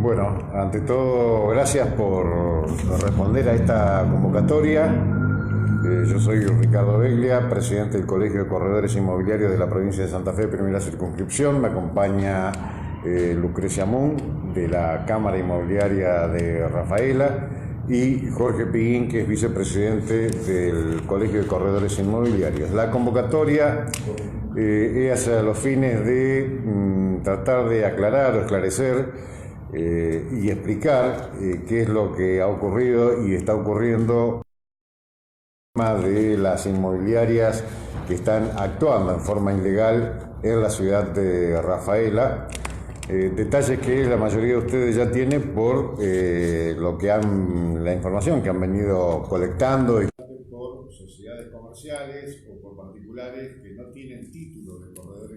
Bueno, ante todo, gracias por responder a esta convocatoria. Yo soy Ricardo Beglia, presidente del Colegio de Corredores Inmobiliarios de la provincia de Santa Fe, primera circunscripción. Me acompaña Lucrecia Moon, de la Cámara Inmobiliaria de Rafaela, y Jorge Piguín, que es vicepresidente del Colegio de Corredores Inmobiliarios. La convocatoria es hacia los fines de tratar de aclarar o esclarecer y explicar qué es lo que ha ocurrido y está ocurriendo de las inmobiliarias que están actuando en forma ilegal en la ciudad de Rafaela. Detalles que la mayoría de ustedes ya tienen por la información que han venido colectando por sociedades comerciales o por particulares que no tienen título de corredor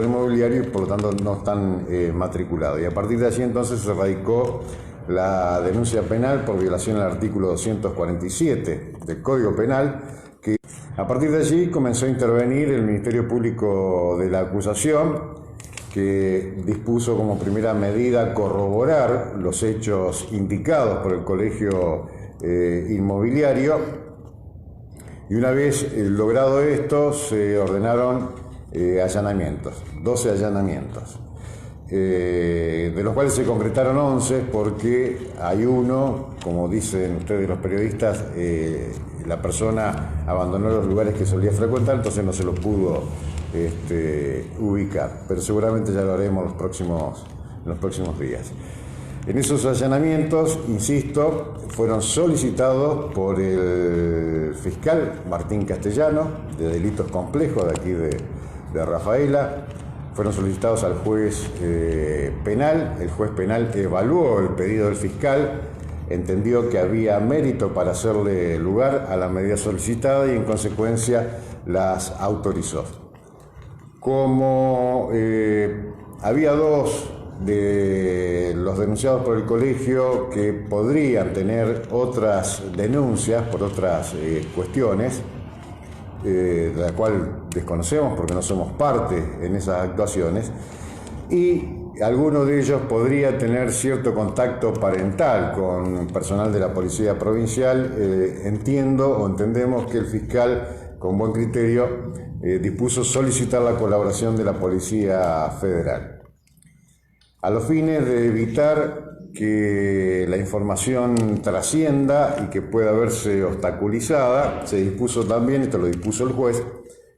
inmobiliario y por lo tanto no están matriculados. Y a partir de allí entonces se radicó la denuncia penal por violación al artículo 247 del Código Penal, que a partir de allí comenzó a intervenir el Ministerio Público de la acusación, que dispuso como primera medida corroborar los hechos indicados por el Colegio Inmobiliario, y una vez logrado esto se ordenaron allanamientos, 12 allanamientos, de los cuales se concretaron 11 porque hay uno, como dicen ustedes los periodistas, la persona abandonó los lugares que solía frecuentar, entonces no se lo pudo ubicar, pero seguramente ya lo haremos en los próximos días. En esos allanamientos, insisto, fueron solicitados por el fiscal Martín Castellano, de delitos complejos de aquí de Rafaela. Fueron solicitados al juez penal. El juez penal evaluó el pedido del fiscal, entendió que había mérito para hacerle lugar a la medida solicitada y en consecuencia las autorizó. Como había dos de los denunciados por el colegio que podrían tener otras denuncias por otras cuestiones, de la cual desconocemos porque no somos parte en esas actuaciones, y alguno de ellos podría tener cierto contacto parental con personal de la Policía Provincial, entendemos que el fiscal, con buen criterio, dispuso solicitar la colaboración de la Policía Federal. A los fines de evitar que la información trascienda y que pueda verse obstaculizada, se dispuso también, esto lo dispuso el juez,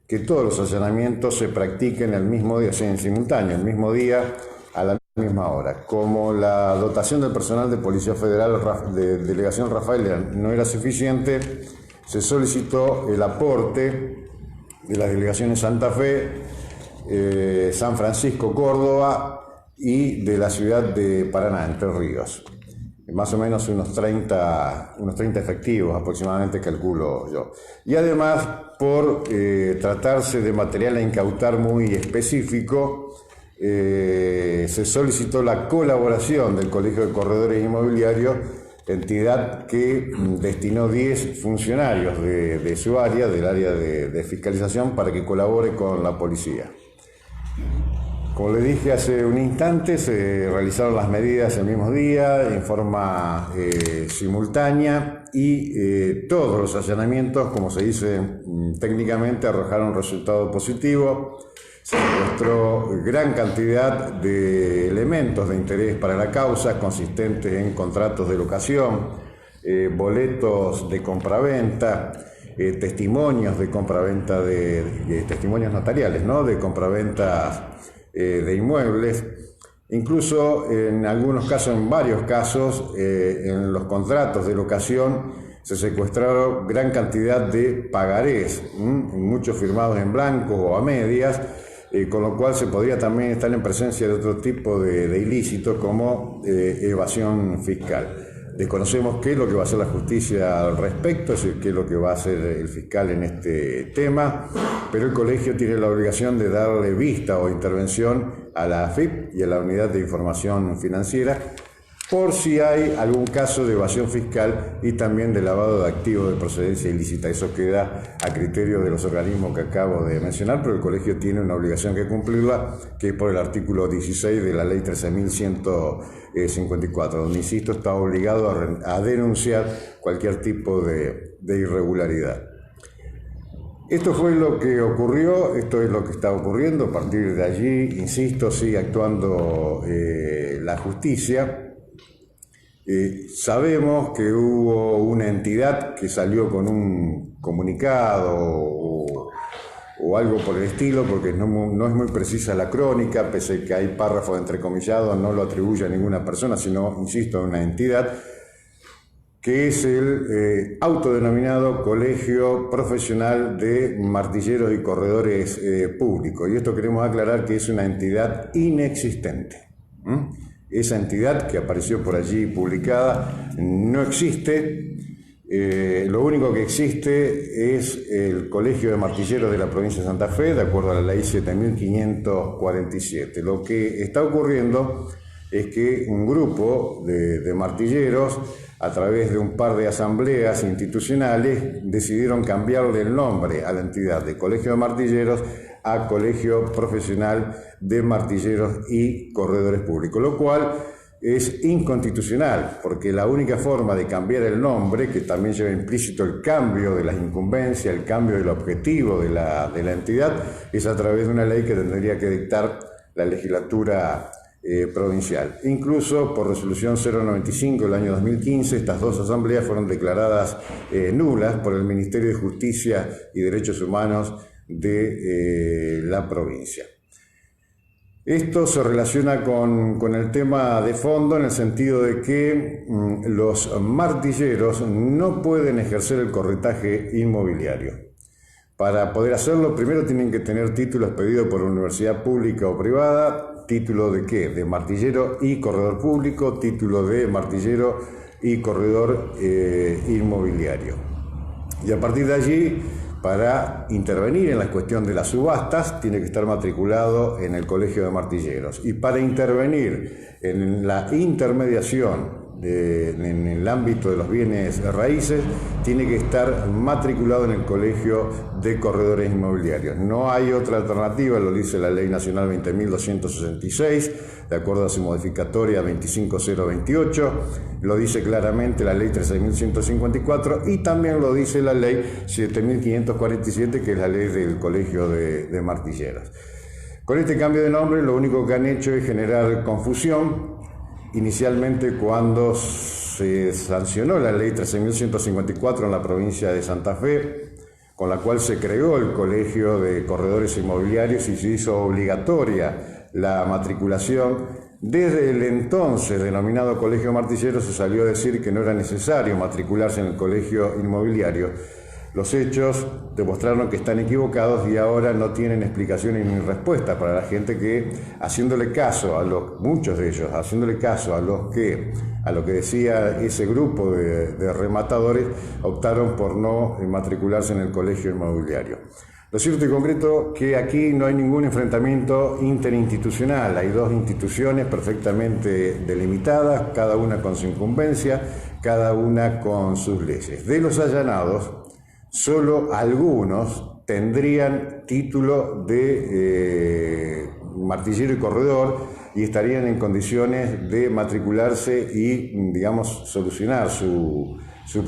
que todos los allanamientos se practiquen el mismo día, o sea, en simultáneo, el mismo día, a la misma hora. Como la dotación del personal de Policía Federal de Delegación Rafaela no era suficiente, se solicitó el aporte de las delegaciones Santa Fe, San Francisco, Córdoba y de la ciudad de Paraná, Entre Ríos. Más o menos unos 30 efectivos aproximadamente, calculo yo. Y además, por tratarse de material a incautar muy específico, se solicitó la colaboración del Colegio de Corredores Inmobiliarios, entidad que destinó 10 funcionarios de su área, del área de fiscalización, para que colabore con la policía. Como les dije hace un instante, se realizaron las medidas el mismo día, en forma simultánea, y todos los allanamientos, como se dice técnicamente, arrojaron un resultado positivo. Se secuestró gran cantidad de elementos de interés para la causa, consistentes en contratos de locación, boletos de compraventa, testimonios de compraventa, testimonios notariales, ¿no?, de compraventas de inmuebles. Incluso en algunos casos, en varios casos, en los contratos de locación se secuestraron gran cantidad de pagarés, muchos firmados en blanco o a medias, con lo cual se podría también estar en presencia de otro tipo de ilícitos como evasión fiscal. Desconocemos qué es lo que va a hacer la justicia al respecto, es decir, qué es lo que va a hacer el fiscal en este tema, pero el colegio tiene la obligación de darle vista o intervención a la AFIP y a la Unidad de Información Financiera por si hay algún caso de evasión fiscal y también de lavado de activos de procedencia ilícita. Eso queda a criterio de los organismos que acabo de mencionar, pero el colegio tiene una obligación que cumplirla, que es por el artículo 16 de la ley 13.154, donde, insisto, está obligado a denunciar cualquier tipo de irregularidad. Esto fue lo que ocurrió, esto es lo que está ocurriendo. A partir de allí, insisto, sigue actuando la justicia. Sabemos que hubo una entidad que salió con un comunicado o algo por el estilo, porque no es muy precisa la crónica, pese a que hay párrafos entrecomillados, no lo atribuye a ninguna persona, sino, insisto, a una entidad, que es el autodenominado Colegio Profesional de Martilleros y Corredores Públicos. Y esto queremos aclarar que es una entidad inexistente. Esa entidad que apareció por allí publicada no existe. Lo único que existe es el Colegio de Martilleros de la provincia de Santa Fe, de acuerdo a la ley 7.547. Lo que está ocurriendo es que un grupo de martilleros, a través de un par de asambleas institucionales, decidieron cambiarle el nombre a la entidad de Colegio de Martilleros a Colegio Profesional de Martilleros y Corredores Públicos, lo cual es inconstitucional, porque la única forma de cambiar el nombre, que también lleva implícito el cambio de las incumbencias, el cambio del objetivo de la entidad, es a través de una ley que tendría que dictar la legislatura provincial. Incluso por resolución 095 del año 2015, estas dos asambleas fueron declaradas nulas por el Ministerio de Justicia y Derechos Humanos de la provincia. Esto se relaciona con el tema de fondo, en el sentido de que los martilleros no pueden ejercer el corretaje inmobiliario. Para poder hacerlo, primero tienen que tener título expedido por una universidad pública o privada. ¿Título de qué? De martillero y corredor público, título de martillero y corredor inmobiliario. Y a partir de allí, para intervenir en la cuestión de las subastas, tiene que estar matriculado en el Colegio de Martilleros. Y para intervenir en la intermediación en el ámbito de los bienes raíces, tiene que estar matriculado en el Colegio de Corredores Inmobiliarios. No hay otra alternativa, lo dice la Ley Nacional 20.266, de acuerdo a su modificatoria 25028, lo dice claramente la Ley 13.154 y también lo dice la Ley 7.547, que es la ley del Colegio de Martilleros. Con este cambio de nombre, lo único que han hecho es generar confusión. Inicialmente, cuando se sancionó la ley 13.154 en la provincia de Santa Fe, con la cual se creó el Colegio de Corredores Inmobiliarios y se hizo obligatoria la matriculación, desde el entonces denominado Colegio Martillero se salió a decir que no era necesario matricularse en el Colegio Inmobiliario. Los hechos demostraron que están equivocados y ahora no tienen explicaciones ni respuestas para la gente que, haciéndole caso a muchos de ellos, haciéndole caso a lo que decía ese grupo de rematadores, optaron por no matricularse en el Colegio Inmobiliario. Lo cierto y concreto que aquí no hay ningún enfrentamiento interinstitucional, hay dos instituciones perfectamente delimitadas, cada una con su incumbencia, cada una con sus leyes. De los allanados, solo algunos tendrían título de martillero y corredor y estarían en condiciones de matricularse y, digamos, solucionar su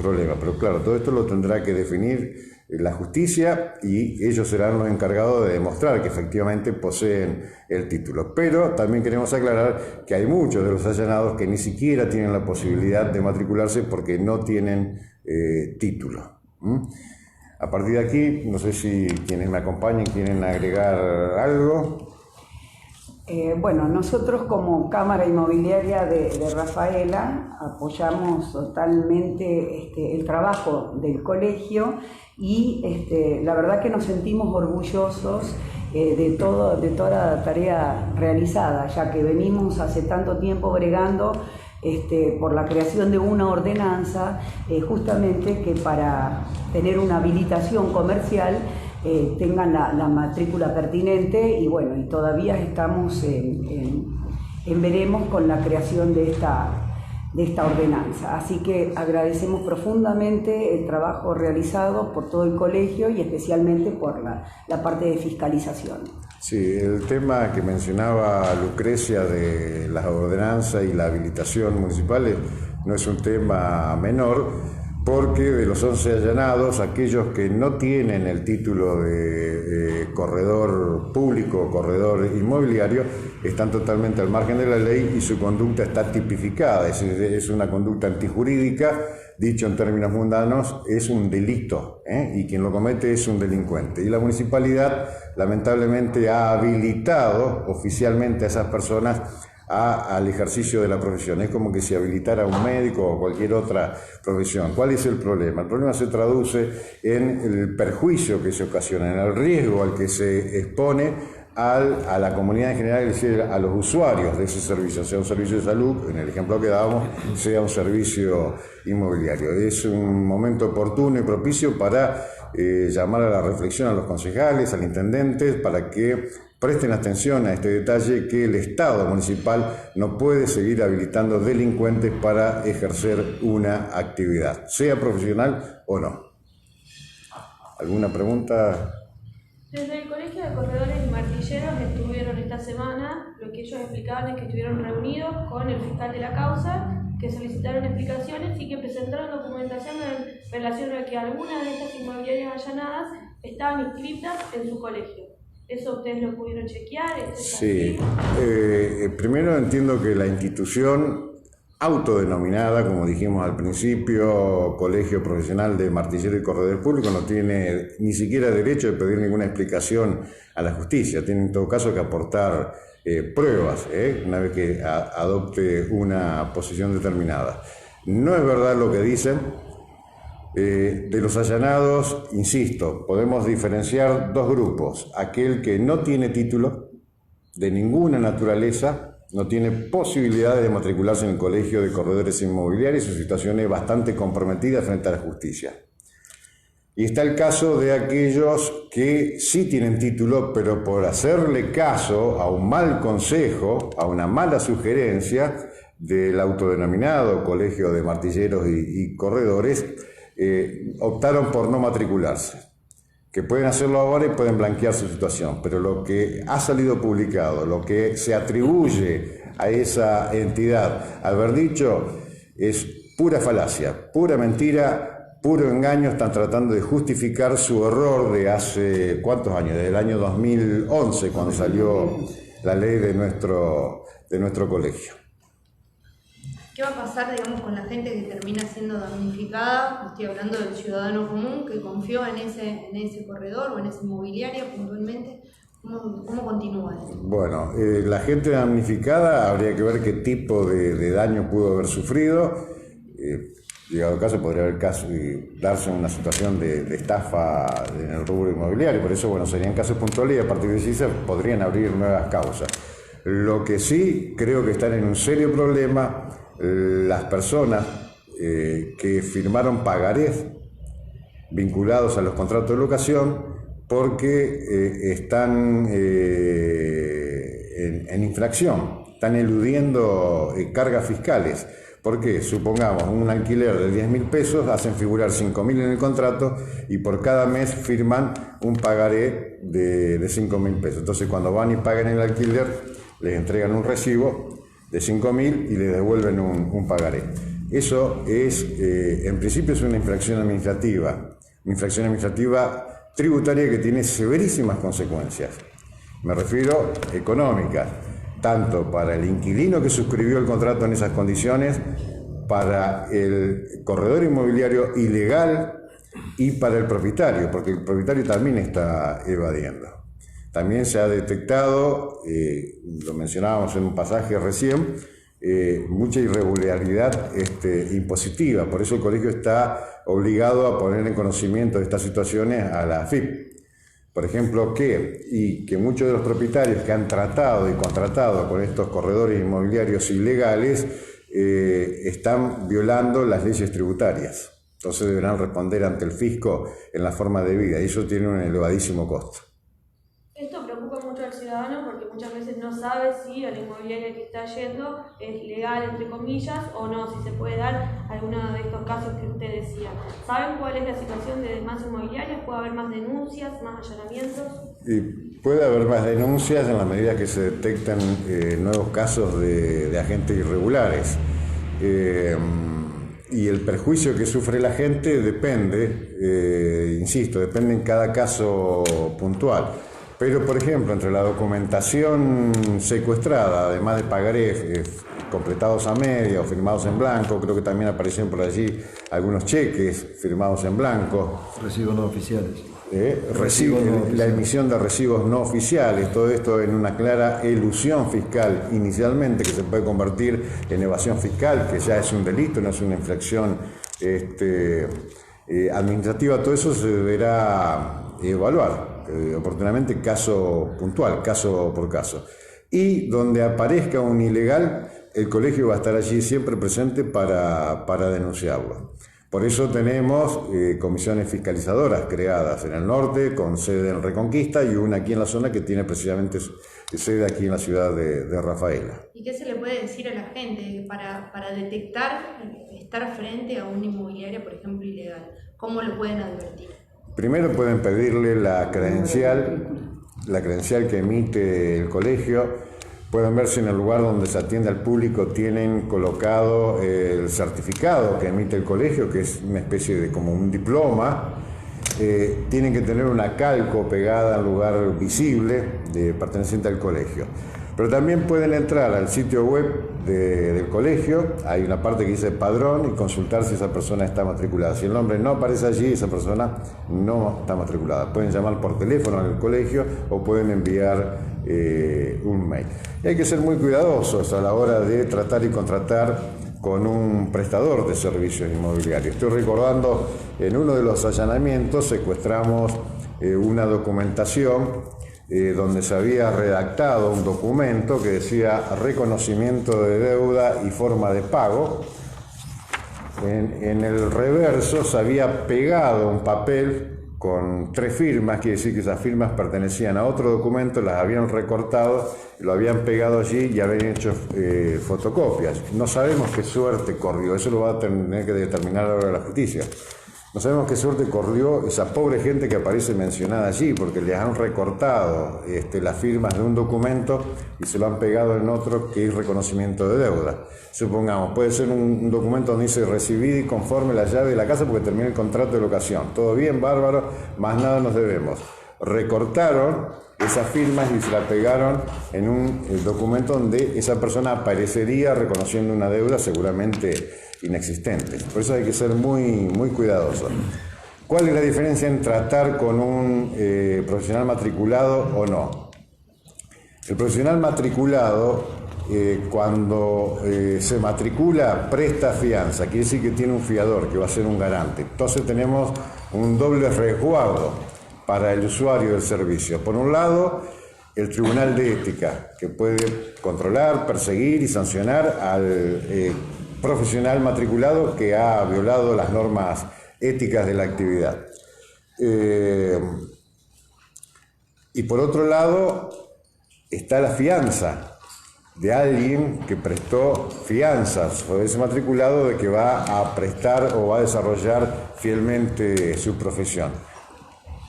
problema. Pero claro, todo esto lo tendrá que definir la justicia y ellos serán los encargados de demostrar que efectivamente poseen el título. Pero también queremos aclarar que hay muchos de los allanados que ni siquiera tienen la posibilidad de matricularse porque no tienen título. A partir de aquí, no sé si quienes me acompañen quieren agregar algo. Bueno, nosotros como Cámara Inmobiliaria de Rafaela apoyamos totalmente el trabajo del colegio y la verdad que nos sentimos orgullosos de toda la tarea realizada, ya que venimos hace tanto tiempo bregando por la creación de una ordenanza, justamente que para tener una habilitación comercial tengan la matrícula pertinente y bueno, y todavía estamos en veremos con la creación de de esta ordenanza. Así que agradecemos profundamente el trabajo realizado por todo el colegio y especialmente por la parte de fiscalización. Sí, el tema que mencionaba Lucrecia de las ordenanzas y la habilitación municipal no es un tema menor, porque de los 11 allanados, aquellos que no tienen el título de corredor público o corredor inmobiliario están totalmente al margen de la ley y su conducta está tipificada, es una conducta antijurídica, dicho en términos mundanos, es un delito, y quien lo comete es un delincuente. Y la municipalidad lamentablemente ha habilitado oficialmente a esas personas al ejercicio de la profesión. Es como que si habilitara a un médico o cualquier otra profesión. ¿Cuál es el problema? El problema se traduce en el perjuicio que se ocasiona, en el riesgo al que se expone a la comunidad en general, es decir, a los usuarios de ese servicio, sea un servicio de salud, en el ejemplo que dábamos, sea un servicio inmobiliario. Es un momento oportuno y propicio para llamar a la reflexión a los concejales, al intendente, para que presten atención a este detalle, que el Estado municipal no puede seguir habilitando delincuentes para ejercer una actividad, sea profesional o no. ¿Alguna pregunta? Desde el Colegio de Corredores y Martilleros estuvieron esta semana, lo que ellos explicaban es que estuvieron reunidos con el fiscal de la causa, que solicitaron explicaciones y que presentaron documentación en relación a que algunas de estas inmobiliarias allanadas estaban inscritas en su colegio. ¿Eso ustedes lo pudieron chequear? Sí. Primero entiendo que la institución autodenominada, como dijimos al principio, Colegio Profesional de Martilleros y Corredores Públicos, no tiene ni siquiera derecho de pedir ninguna explicación a la justicia. Tiene en todo caso que aportar pruebas, una vez que adopte una posición determinada. No es verdad lo que dicen. De los allanados, insisto, podemos diferenciar dos grupos: aquel que no tiene título de ninguna naturaleza, no tiene posibilidades de matricularse en el colegio de corredores inmobiliarios, su situación es bastante comprometida frente a la justicia. Y está el caso de aquellos que sí tienen título, pero por hacerle caso a un mal consejo, a una mala sugerencia del autodenominado Colegio de Martilleros y Corredores, optaron por no matricularse, que pueden hacerlo ahora y pueden blanquear su situación, pero lo que ha salido publicado, lo que se atribuye a esa entidad haber dicho, es pura falacia, pura mentira, puro engaño. Están tratando de justificar su error de hace ¿cuántos años? Desde el año 2011, cuando salió la ley de nuestro colegio. ¿Qué va a pasar, digamos, con la gente que termina siendo damnificada? Estoy hablando del ciudadano común que confió en ese corredor o en esa inmobiliaria puntualmente. ¿Cómo continúa eso? Bueno, la gente damnificada habría que ver qué tipo de daño pudo haber sufrido. Llegado el caso, podría darse una situación de estafa en el rubro inmobiliario. Por eso, bueno, serían casos puntuales y a partir de ahí se podrían abrir nuevas causas. Lo que sí creo que están en un serio problema las personas que firmaron pagarés vinculados a los contratos de locación, porque están en infracción, están eludiendo cargas fiscales. Porque supongamos un alquiler de 10.000 pesos, hacen figurar 5.000 en el contrato y por cada mes firman un pagaré de 5.000 pesos. Entonces, cuando van y pagan el alquiler, les entregan un recibo de 5.000 y les devuelven un pagaré. Eso es, en principio, es una infracción administrativa tributaria que tiene severísimas consecuencias. Me refiero económicas, tanto para el inquilino que suscribió el contrato en esas condiciones, para el corredor inmobiliario ilegal y para el propietario, porque el propietario también está evadiendo. También se ha detectado, lo mencionábamos en un pasaje recién, mucha irregularidad impositiva. Por eso el colegio está obligado a poner en conocimiento de estas situaciones a la AFIP. Por ejemplo, que muchos de los propietarios que han tratado y contratado con estos corredores inmobiliarios ilegales están violando las leyes tributarias. Entonces deberán responder ante el fisco en la forma debida y eso tiene un elevadísimo costo. Esto preocupa mucho al ciudadano porque muchas veces no sabe si a la inmobiliaria que está yendo es legal, entre comillas, o no, si se puede dar alguno de estos casos que usted decía. ¿Saben cuál es la situación de más inmobiliarias? ¿Puede haber más denuncias, más allanamientos? Y puede haber más denuncias en la medida que se detectan nuevos casos de agentes irregulares. Y el perjuicio que sufre la gente depende, insisto, depende en cada caso puntual. Pero, por ejemplo, entre la documentación secuestrada, además de pagarés completados a media o firmados en blanco, creo que también aparecieron por allí algunos cheques firmados en blanco. Recibos no oficiales. La emisión de recibos no oficiales, todo esto en una clara elusión fiscal inicialmente, que se puede convertir en evasión fiscal, que ya es un delito, no es una infracción administrativa. Todo eso se deberá evaluar oportunamente caso puntual, caso por caso. Y donde aparezca un ilegal, el colegio va a estar allí siempre presente para denunciarlo. Por eso tenemos comisiones fiscalizadoras creadas en el norte, con sede en Reconquista, y una aquí en la zona que tiene precisamente sede aquí en la ciudad de Rafaela. ¿Y qué se le puede decir a la gente para detectar estar frente a una inmobiliaria, por ejemplo, ilegal? ¿Cómo lo pueden advertir? Primero pueden pedirle la credencial que emite el colegio. Pueden ver si en el lugar donde se atiende al público tienen colocado el certificado que emite el colegio, que es una especie de como un diploma. Tienen que tener una calco pegada al lugar visible perteneciente al colegio. Pero también pueden entrar al sitio web del colegio, hay una parte que dice padrón, y consultar si esa persona está matriculada. Si el nombre no aparece allí, esa persona no está matriculada. Pueden llamar por teléfono al colegio o pueden enviar un mail. Y hay que ser muy cuidadosos a la hora de tratar y contratar con un prestador de servicios inmobiliarios. Estoy recordando, en uno de los allanamientos secuestramos una documentación donde se había redactado un documento que decía reconocimiento de deuda y forma de pago. En el reverso se había pegado un papel con 3 firmas, quiere decir que esas firmas pertenecían a otro documento, las habían recortado, lo habían pegado allí y habían hecho fotocopias. No sabemos qué suerte corrió, eso lo va a tener que determinar ahora la justicia. No sabemos qué suerte corrió esa pobre gente que aparece mencionada allí, porque les han recortado las firmas de un documento y se lo han pegado en otro que es reconocimiento de deuda. Supongamos, puede ser un documento donde dice recibid y conforme la llave de la casa porque termina el contrato de locación. Todo bien, bárbaro, más nada nos debemos. Recortaron esas firmas y se la pegaron en un documento donde esa persona aparecería reconociendo una deuda seguramente inexistente. Por eso hay que ser muy cuidadosos. ¿Cuál es la diferencia en tratar con un profesional matriculado o no? El profesional matriculado, cuando se matricula, presta fianza, quiere decir que tiene un fiador que va a ser un garante. Entonces tenemos un doble resguardo para el usuario del servicio. Por un lado, el Tribunal de Ética, que puede controlar, perseguir y sancionar al profesional matriculado que ha violado las normas éticas de la actividad. Y por otro lado, está la fianza de alguien que prestó fianzas sobre ese matriculado de que va a prestar o va a desarrollar fielmente su profesión.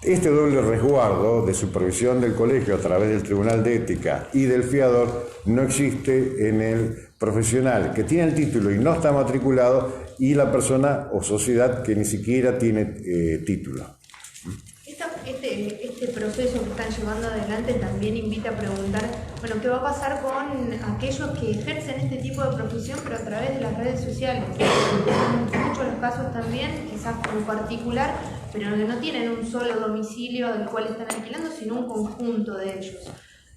Este doble resguardo de supervisión del colegio a través del Tribunal de Ética y del fiador no existe en el profesional que tiene el título y no está matriculado y la persona o sociedad que ni siquiera tiene título. Este proceso que están llevando adelante también invita a preguntar, bueno, ¿qué va a pasar con aquellos que ejercen este tipo de profesión pero a través de las redes sociales? Muchos los casos también, quizás por un particular, pero que no tienen un solo domicilio del cual están alquilando, sino un conjunto de ellos.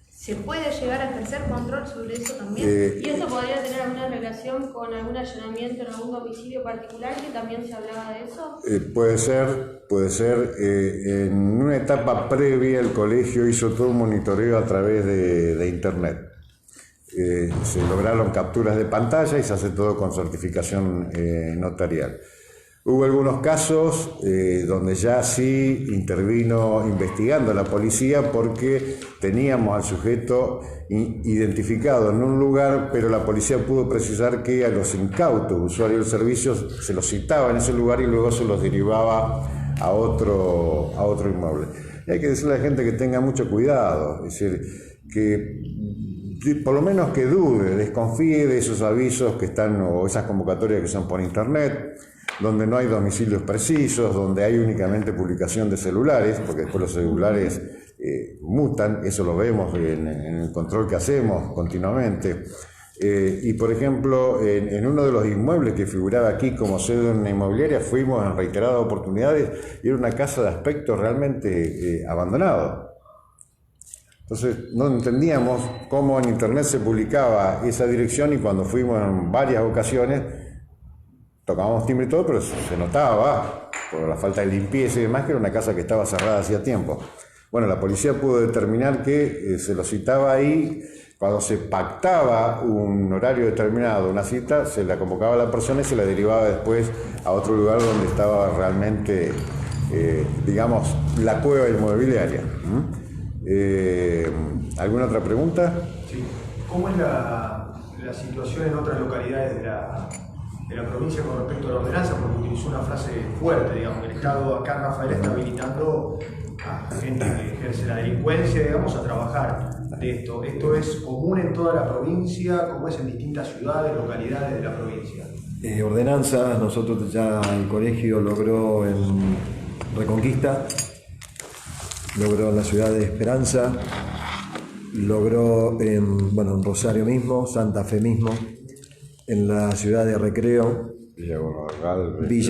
¿Se puede llegar a ejercer control sobre eso también? ¿Y eso podría tener alguna relación con algún allanamiento en algún domicilio particular que también se hablaba de eso? Puede ser. En una etapa previa el colegio hizo todo un monitoreo a través de internet. Se lograron capturas de pantalla y se hace todo con certificación notarial. Hubo algunos casos donde ya sí intervino investigando la policía porque teníamos al sujeto identificado en un lugar, pero la policía pudo precisar que a los incautos usuarios del servicio se los citaba en ese lugar y luego se los derivaba a otro inmueble. Y hay que decirle a la gente que tenga mucho cuidado, es decir, que por lo menos que dude, desconfíe de esos avisos que están o esas convocatorias que son por internet, donde no hay domicilios precisos, donde hay únicamente publicación de celulares, porque después los celulares mutan, eso lo vemos en el control que hacemos continuamente. Y por ejemplo, en uno de los inmuebles que figuraba aquí como sede de una inmobiliaria, fuimos en reiteradas oportunidades y era una casa de aspecto realmente abandonado. Entonces no entendíamos cómo en internet se publicaba esa dirección y cuando fuimos en varias ocasiones tocábamos timbre y todo, pero se notaba, por la falta de limpieza y demás, que era una casa que estaba cerrada hacía tiempo. Bueno, la policía pudo determinar que se lo citaba ahí, cuando se pactaba un horario determinado, una cita, se la convocaba a la persona y se la derivaba después a otro lugar donde estaba realmente, digamos, la cueva inmobiliaria. ¿Alguna otra pregunta? Sí. ¿Cómo es la situación en otras localidades de la provincia con respecto a la ordenanza? Porque utilizó una frase fuerte, digamos, que el Estado acá en Rafael está habilitando a gente que ejerce la delincuencia, digamos, a trabajar de esto. ¿Esto es común en toda la provincia? ¿Cómo es en distintas ciudades, localidades de la provincia? Ordenanza, nosotros ya el colegio logró en Reconquista, logró en la ciudad de Esperanza, logró en Rosario mismo, Santa Fe mismo, en la ciudad de Recreo, Villa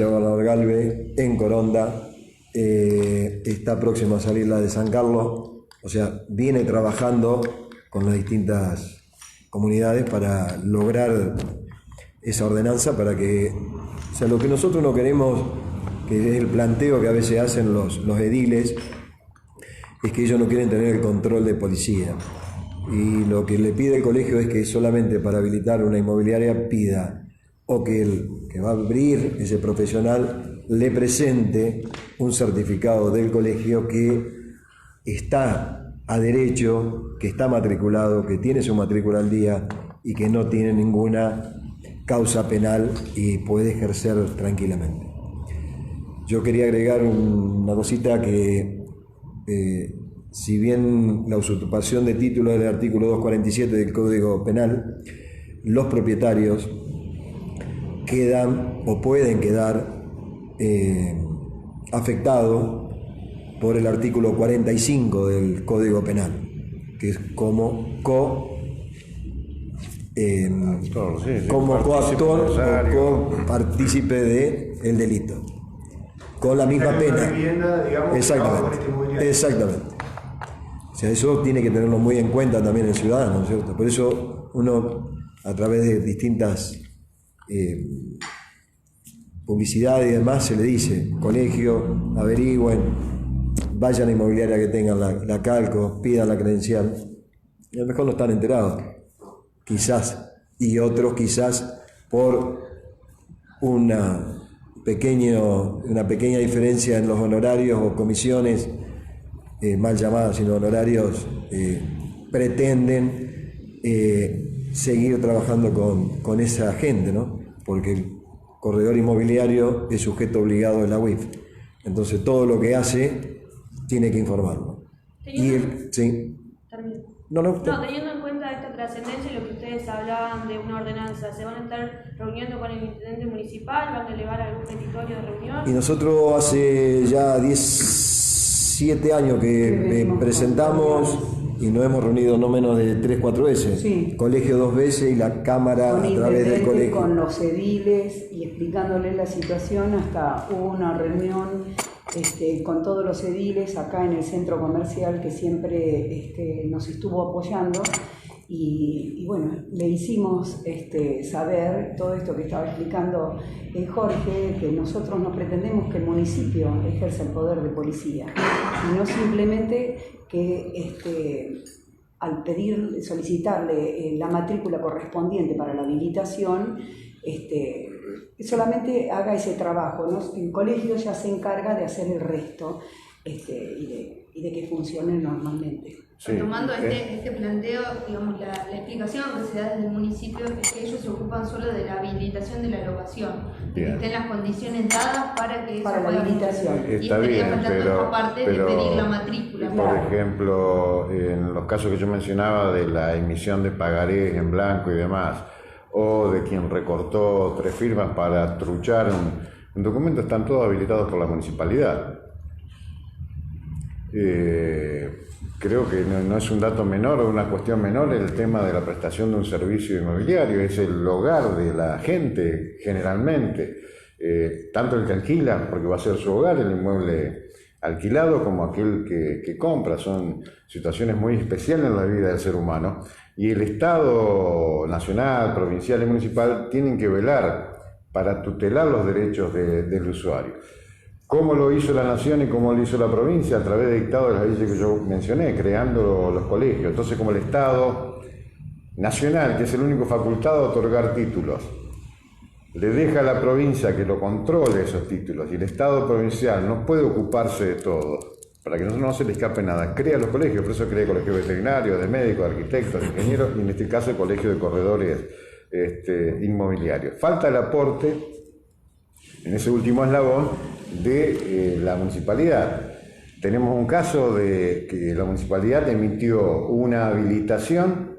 Gobernador Galvez, en Coronda, está próximo a salir la de San Carlos, o sea, viene trabajando con las distintas comunidades para lograr esa ordenanza para que, o sea, lo que nosotros no queremos, que es el planteo que a veces hacen los ediles, es que ellos no quieren tener el control de policía. Y lo que le pide el colegio es que solamente para habilitar una inmobiliaria pida o que el que va a abrir ese profesional le presente un certificado del colegio que está a derecho, que está matriculado, que tiene su matrícula al día y que no tiene ninguna causa penal y puede ejercer tranquilamente. Yo quería agregar una cosita que si bien la usurpación de título del artículo 247 del Código Penal, los propietarios quedan o pueden quedar afectados por el artículo 45 del Código Penal, que es como coactor o copartícipe del delito, con la misma pena. Exactamente. O sea, eso tiene que tenerlo muy en cuenta también el ciudadano, ¿no es cierto? Por eso uno, a través de distintas publicidades y demás, se le dice, colegio, averigüen, vayan a la inmobiliaria que tengan la calco, pidan la credencial. Y a lo mejor no están enterados, quizás, y otros quizás por una pequeña diferencia en los honorarios o comisiones, mal llamadas, sino honorarios, pretenden seguir trabajando con esa gente, ¿no? Porque el corredor inmobiliario es sujeto obligado de la UIF. Entonces todo lo que hace tiene que informarlo. Teniendo en cuenta esta trascendencia y lo que ustedes hablaban de una ordenanza, ¿se van a estar reuniendo con el intendente municipal? ¿Van a elevar algún petitorio de reunión? Y nosotros hace ya 17 años que presentamos y nos hemos reunido no menos de 3-4 veces. Sí. Colegio 2 veces y la Cámara con a través del colegio. Con los ediles y explicándoles la situación, hasta hubo una reunión con todos los ediles acá en el centro comercial que siempre nos estuvo apoyando y bueno, le hicimos saber todo esto que estaba explicando Jorge, que nosotros no pretendemos que el municipio ejerza el poder de policía, sino simplemente que al solicitarle la matrícula correspondiente para la habilitación, solamente haga ese trabajo, ¿no? El colegio ya se encarga de hacer el resto y de que funcione normalmente. Sí. Tomando este planteo, digamos, la explicación que se da desde el municipio es que ellos se ocupan solo de la habilitación de la locación, de que estén las condiciones dadas para que eso Para la pueda habilitación. funcionar. Está y bien, estaría faltando esta parte de pedir la matrícula. Por ejemplo, en los casos que yo mencionaba de la emisión de pagarés en blanco y demás, o de quien recortó 3 firmas para truchar un documento, están todos habilitados por la municipalidad. Creo que no es un dato menor o una cuestión menor el tema de la prestación de un servicio inmobiliario, es el hogar de la gente generalmente, tanto el que alquila, porque va a ser su hogar, el inmueble alquilado, como aquel que compra. Son situaciones muy especiales en la vida del ser humano, y el Estado nacional, provincial y municipal tienen que velar para tutelar los derechos del usuario. ¿Cómo lo hizo la Nación y cómo lo hizo la provincia? A través de dictados de las leyes que yo mencioné, creando los colegios. Entonces, como el Estado nacional, que es el único facultado a otorgar títulos, le deja a la provincia que lo controle esos títulos, y el Estado provincial no puede ocuparse de todo, para que no se le escape nada, crea los colegios. Por eso crea colegios veterinarios, de médicos, de arquitectos, de ingenieros, y en este caso el colegio de corredores inmobiliarios. Falta el aporte en ese último eslabón de la municipalidad. Tenemos un caso de que la municipalidad emitió una habilitación,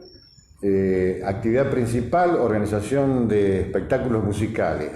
actividad principal, organización de espectáculos musicales.